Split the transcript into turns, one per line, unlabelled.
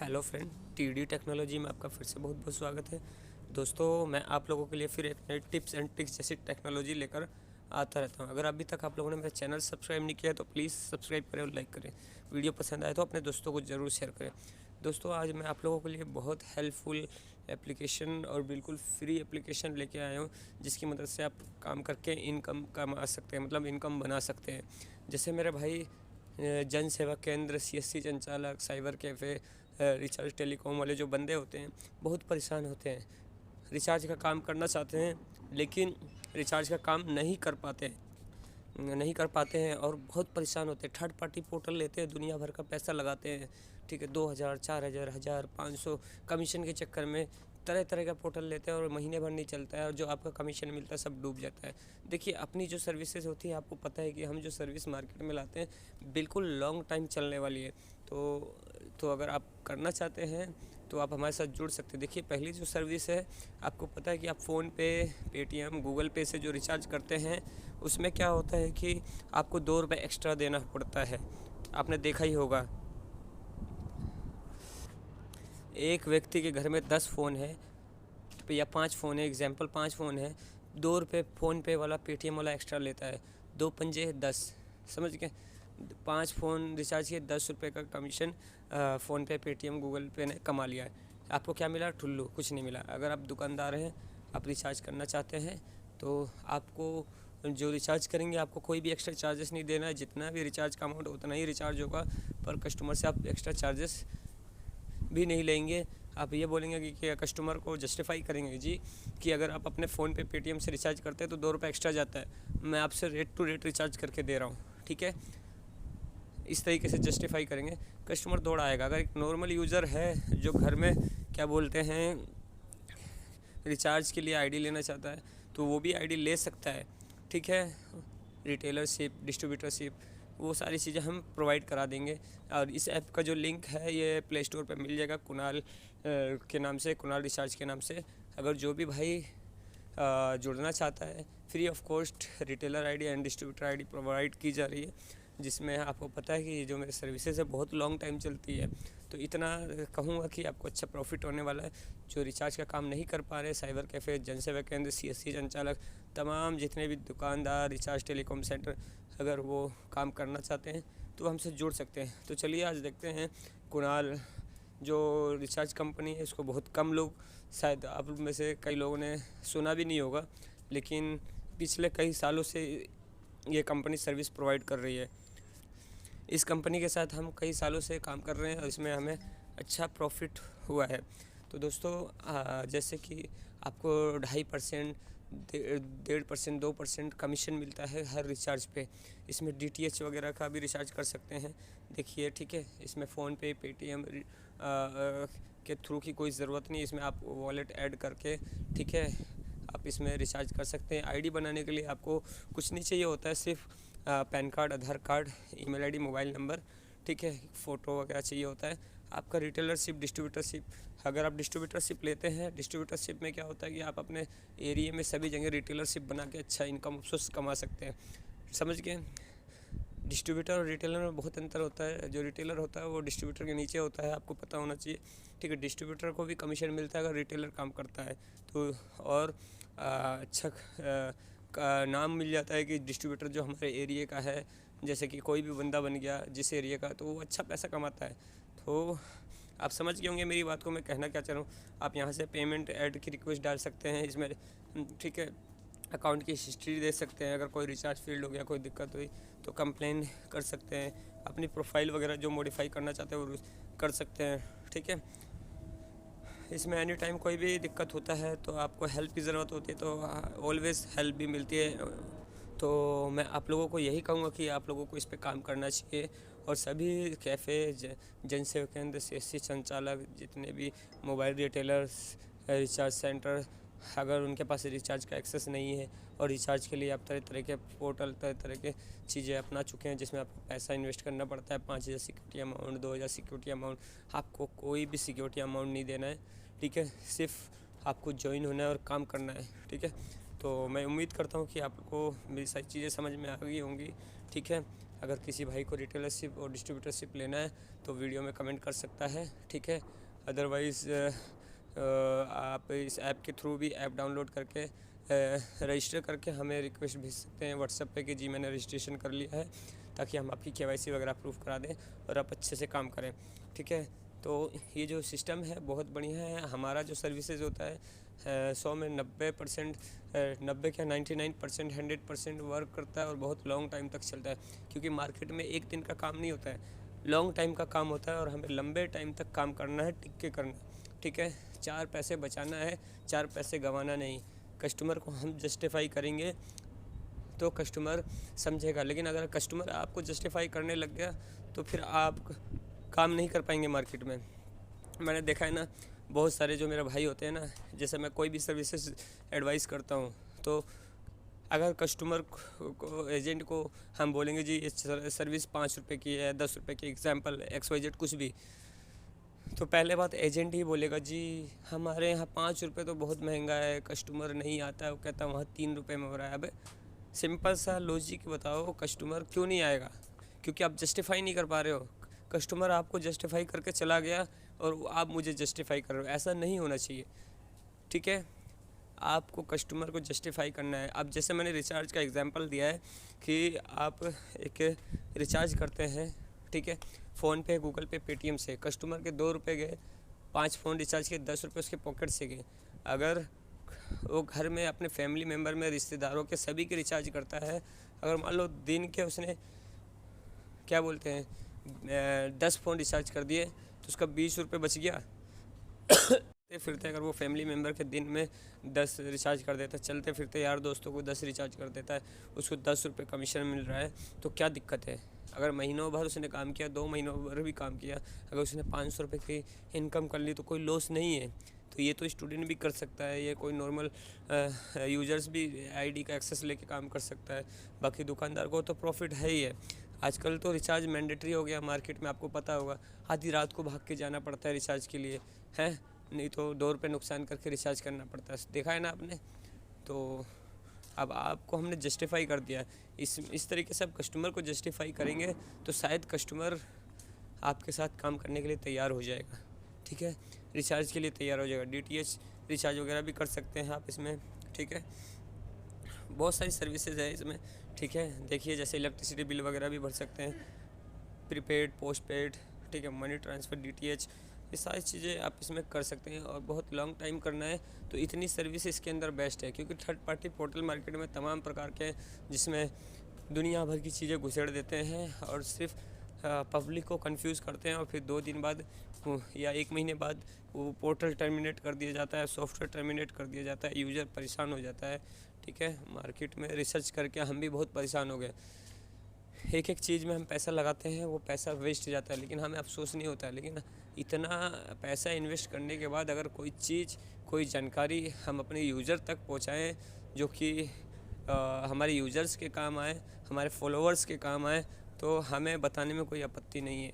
Hello friend, TD technology में आपका फिर से बहुत बहुत स्वागत है। दोस्तों, मैं आप लोगों के लिए फिर एक नई टिप्स एंड ट्रिक्स जैसी टेक्नोलॉजी लेकर आता रहता हूं। अगर अभी तक आप लोगों ने मेरा चैनल सब्सक्राइब नहीं किया है तो प्लीज़ सब्सक्राइब करें और लाइक करें। वीडियो पसंद आए तो अपने दोस्तों को ज़रूर शेयर करें। दोस्तों, आज मैं आप लोगों के लिए बहुत हेल्पफुल एप्लीकेशन और बिल्कुल फ्री एप्लीकेशन लेके आया हूँ, जिसकी मदद से आप काम करके इनकम कमा सकते हैं, मतलब इनकम बना सकते हैं। जैसे मेरे भाई जन सेवा केंद्र, सीएससी संचालक, साइबर कैफ़े, रिचार्ज टेलीकॉम वाले जो बंदे होते हैं बहुत परेशान होते हैं। रिचार्ज का काम करना चाहते हैं लेकिन रिचार्ज का काम नहीं कर पाते हैं और बहुत परेशान होते हैं। थर्ड पार्टी पोर्टल लेते हैं, दुनिया भर का पैसा लगाते हैं, ठीक है, 2000, 4000, 1000, 500 कमीशन के चक्कर में तरह तरह का पोर्टल लेते हैं और महीने भर नहीं चलता है और जो आपका कमीशन मिलता है सब डूब जाता है। देखिए, अपनी जो सर्विसेज होती है, आपको पता है कि हम जो सर्विस मार्केट में लाते हैं बिल्कुल लॉन्ग टाइम चलने वाली है। तो अगर आप करना चाहते हैं तो आप हमारे साथ जुड़ सकते हैं। देखिए, पहली जो सर्विस है, आपको पता है कि आप फ़ोनपे, पेटीएम, गूगल पे से जो रिचार्ज करते हैं उसमें क्या होता है कि आपको 2 रुपये एक्स्ट्रा देना पड़ता है। आपने देखा ही होगा, एक व्यक्ति के घर में 10 फ़ोन है या 5 फ़ोन है, एग्जाम्पल 5 फ़ोन है, 2 रुपये फ़ोनपे वाला, पेटीएम वाला एक्स्ट्रा लेता है। 2 पंजे 10, समझ गए। 5 फ़ोन रिचार्ज किए, 10 रुपये का कमीशन फ़ोनपे, पेटीएम, गूगल पे ने कमा लिया है। आपको क्या मिला? ठुल्लू, कुछ नहीं मिला। अगर आप दुकानदार हैं, आप रिचार्ज करना चाहते हैं तो आपको जो रिचार्ज करेंगे आपको कोई भी एक्स्ट्रा चार्जेस नहीं देना है। जितना भी रिचार्ज का अमाउंट उतना ही रिचार्ज होगा, पर कस्टमर से आप एक्स्ट्रा चार्जेस भी नहीं लेंगे। आप ये बोलेंगे कि कस्टमर को जस्टिफाई करेंगे जी कि अगर आप अपने फ़ोन पे, पेटीएम से रिचार्ज करते हैं तो 2 रुपये एक्स्ट्रा जाता है, मैं आपसे रेट टू रेट रिचार्ज करके दे रहा हूँ, ठीक है। इस तरीके से जस्टिफाई करेंगे, कस्टमर दौड़ आएगा। अगर एक नॉर्मल यूज़र है जो घर में क्या बोलते हैं रिचार्ज के लिए आईडी लेना चाहता है तो वो भी आईडी ले सकता है, ठीक है। रिटेलरशिप, डिस्ट्रीब्यूटरशिप, वो सारी चीज़ें हम प्रोवाइड करा देंगे। और इस ऐप का जो लिंक है ये प्ले स्टोर पर मिल जाएगा, कुणाल के नाम से, कुणाल रिचार्ज के नाम से। अगर जो भी भाई जुड़ना चाहता है, free of cost retailer ID and distributor ID provide की जा रही है, जिसमें आपको पता है कि जो मेरी सर्विसेज है बहुत लॉन्ग टाइम चलती है। तो इतना कहूँगा कि आपको अच्छा प्रॉफिट होने वाला है। जो रिचार्ज का काम नहीं कर पा रहे, साइबर कैफ़े, जनसेवा केंद्र, सीएससी संचालक, तमाम जितने भी दुकानदार, रिचार्ज टेलीकॉम सेंटर, अगर वो काम करना चाहते हैं तो हमसे जुड़ सकते हैं। तो चलिए आज देखते हैं। कुणाल जो रिचार्ज कंपनी है इसको बहुत कम लोग, शायद आप में से कई लोगों ने सुना भी नहीं होगा, लेकिन पिछले कई सालों से ये कंपनी सर्विस प्रोवाइड कर रही है। इस कंपनी के साथ हम कई सालों से काम कर रहे हैं और इसमें हमें अच्छा प्रॉफिट हुआ है। तो दोस्तों, जैसे कि आपको 2.5%, 1.5%, 2% कमीशन मिलता है हर रिचार्ज पे। इसमें डीटीएच वगैरह का भी रिचार्ज कर सकते हैं, देखिए, ठीक है। इसमें फ़ोनपे, पेटीएम के थ्रू की कोई ज़रूरत नहीं, इसमें आप वॉलेट ऐड करके, ठीक है, आप इसमें रिचार्ज कर सकते हैं। आईडी बनाने के लिए आपको कुछ नहीं चाहिए होता है, सिर्फ PAN card, Aadhaar card, email ID, mobile number, ठीक है, फ़ोटो वगैरह चाहिए होता है। आपका रिटेलरशिप, डिस्ट्रीब्यूटरशिप, अगर आप डिस्ट्रीब्यूटरशिप लेते हैं, डिस्ट्रीब्यूटरशिप में क्या होता है कि आप अपने एरिया में सभी जगह रिटेलरशिप बना के अच्छा इनकम सोर्स कमा सकते हैं, समझ गए। डिस्ट्रीब्यूटर और रिटेलर में बहुत अंतर होता है। जो रिटेलर होता है वो डिस्ट्रीब्यूटर के नीचे होता है, आपको पता होना चाहिए, ठीक है। डिस्ट्रीब्यूटर को भी कमीशन मिलता है अगर रिटेलर काम करता है तो, और अच्छा का नाम मिल जाता है कि डिस्ट्रीब्यूटर जो हमारे एरिया का है, जैसे कि कोई भी बंदा बन गया जिस एरिया का, तो वो अच्छा पैसा कमाता है। तो आप समझ गए होंगे मेरी बात को, मैं कहना क्या चाह रहा हूँ। आप यहाँ से पेमेंट ऐड की रिक्वेस्ट डाल सकते हैं इसमें, ठीक है। अकाउंट की हिस्ट्री दे सकते हैं, अगर कोई रिचार्ज फेल्ड हो गया, कोई दिक्कत हुई तो कंप्लेन कर सकते हैं। अपनी प्रोफाइल वगैरह जो मॉडिफाई करना चाहते हैं वो कर सकते हैं, ठीक है। इसमें एनी टाइम कोई भी दिक्कत होता है तो आपको हेल्प की ज़रूरत होती है तो ऑलवेज़ हेल्प भी मिलती है। तो मैं आप लोगों को यही कहूँगा कि आप लोगों को इस पे काम करना चाहिए। और सभी कैफ़े, जन सेवा केंद्र, सीएससी संचालक, जितने भी मोबाइल रिटेलर्स, रिचार्ज सेंटर, अगर उनके पास रिचार्ज का एक्सेस नहीं है और रिचार्ज के लिए आप तरह तरह के पोर्टल, तरह तरह के चीज़ें अपना चुके हैं जिसमें आपको पैसा इन्वेस्ट करना पड़ता है, 5,000 सिक्योरिटी अमाउंट, 2,000 सिक्योरिटी अमाउंट, आपको कोई भी सिक्योरिटी अमाउंट नहीं देना है, ठीक है। सिर्फ आपको ज्वाइन होना है और काम करना है, ठीक है। तो मैं उम्मीद करता हूँ कि आपको मेरी सारी चीज़ें समझ में आ गई होंगी, ठीक है। अगर किसी भाई को रिटेलरशिप और डिस्ट्रीब्यूटरशिप लेना है तो वीडियो में कमेंट कर सकता है, ठीक है। अदरवाइज़ आप इस ऐप के थ्रू भी ऐप डाउनलोड करके रजिस्टर करके हमें रिक्वेस्ट भेज सकते हैं व्हाट्सएप पे कि जी मैंने रजिस्ट्रेशन कर लिया है, ताकि हम आपकी KYC वगैरह अप्रूव करा दें और आप अच्छे से काम करें, ठीक है। तो ये जो सिस्टम है बहुत बढ़िया है। हमारा जो सर्विसेज होता है 100 में 90%, 90 क्या 99%, 100% वर्क करता है और बहुत लॉन्ग टाइम तक चलता है, क्योंकि मार्केट में एक दिन का काम नहीं होता है, लॉन्ग टाइम का काम होता है और हमें लंबे टाइम तक काम करना है, टिक के करना, ठीक है। 4 पैसे बचाना है, 4 पैसे गंवाना नहीं। कस्टमर को हम जस्टिफाई करेंगे तो कस्टमर समझेगा, लेकिन अगर कस्टमर आपको जस्टिफाई करने लग गया तो फिर आप काम नहीं कर पाएंगे मार्केट में। मैंने देखा है ना, बहुत सारे जो मेरे भाई होते हैं ना, जैसे मैं कोई भी सर्विसेज एडवाइस करता हूँ तो अगर कस्टमर को एजेंट को हम बोलेंगे जी इस सर्विस 5 रुपये की है, 10 रुपये की, एग्जांपल XYZ कुछ भी, तो पहले बात एजेंट ही बोलेगा जी हमारे यहाँ 5 रुपये तो बहुत महंगा है, कस्टमर नहीं आता है, वो कहता है वहाँ 3 रुपये में हो रहा है। अब सिंपल सा लॉजिक बताओ, कस्टमर क्यों नहीं आएगा? क्योंकि आप जस्टिफाई नहीं कर पा रहे हो। कस्टमर आपको जस्टिफाई करके चला गया और आप मुझे जस्टिफाई कर रहे हो, ऐसा नहीं होना चाहिए, ठीक है। आपको कस्टमर को जस्टिफाई करना है। अब जैसे मैंने रिचार्ज का एग्जांपल दिया है कि आप एक रिचार्ज करते हैं, ठीक है, फ़ोन पे, गूगल पे, पेटीएम से, कस्टमर के 2 रुपये गए, 5 फ़ोन रिचार्ज किए, 10 रुपये उसके पॉकेट से गए। अगर वो घर में अपने फैमिली मेम्बर में, रिश्तेदारों के सभी के रिचार्ज करता है, अगर मान लो दिन के उसने क्या बोलते हैं 10 फ़ोन रिचार्ज कर दिए तो उसका 20 रुपये बच गया। चलते फिरते अगर वो फैमिली मेम्बर के दिन में 10 रिचार्ज कर देता है, चलते फिरते यार दोस्तों को 10 रिचार्ज कर देता है, उसको 10 रुपये कमीशन मिल रहा है, तो क्या दिक्कत है? अगर महीनों भर उसने काम किया, 2 महीनों भर भी काम किया, अगर उसने 500 रुपये की इनकम कर ली तो कोई लॉस नहीं है। तो ये तो स्टूडेंट भी कर सकता है, ये कोई नॉर्मल यूजर्स भी आईडी का एक्सेस लेके काम कर सकता है, बाकी दुकानदार को तो प्रॉफिट है ही है। आजकल तो रिचार्ज मैंडेटरी हो गया मार्केट में, आपको पता होगा, आधी रात को भाग के जाना पड़ता है रिचार्ज के लिए, है नहीं तो 2 रुपये नुकसान करके रिचार्ज करना पड़ता है, देखा है ना आपने। तो अब आपको हमने जस्टिफाई कर दिया, इस तरीके से आप कस्टमर को जस्टिफाई करेंगे तो शायद कस्टमर आपके साथ काम करने के लिए तैयार हो जाएगा, ठीक है, रिचार्ज के लिए तैयार हो जाएगा। DTH रिचार्ज वगैरह भी कर सकते हैं आप इसमें, ठीक है। बहुत सारी सर्विसेज है इसमें, ठीक है। देखिए जैसे इलेक्ट्रिसिटी बिल वगैरह भी भर सकते हैं, प्रीपेड, पोस्टपेड, ठीक है, मनी ट्रांसफ़र, DTH, ये सारी चीज़ें आप इसमें कर सकते हैं। और बहुत लॉन्ग टाइम करना है तो इतनी सर्विस इसके अंदर बेस्ट है, क्योंकि थर्ड पार्टी पोर्टल मार्केट में तमाम प्रकार के हैं जिसमें दुनिया भर की चीज़ें घुसेड़ देते हैं और सिर्फ पब्लिक को कंफ्यूज करते हैं, और फिर 2 दिन बाद या 1 महीने बाद वो पोर्टल टर्मिनेट कर दिया जाता है, सॉफ्टवेयर टर्मिनेट कर दिया जाता है, यूज़र परेशान हो जाता है, ठीक है। मार्केट में रिसर्च करके हम भी बहुत परेशान हो गए, एक एक चीज़ में हम पैसा लगाते हैं, वो पैसा वेस्ट जाता है, लेकिन हमें अफसोस नहीं होता है। लेकिन इतना पैसा इन्वेस्ट करने के बाद अगर कोई चीज़, कोई जानकारी हम अपने यूज़र तक पहुंचाएं जो कि हमारे यूज़र्स के काम आए, हमारे फॉलोअर्स के काम आए, तो हमें बताने में कोई आपत्ति नहीं है।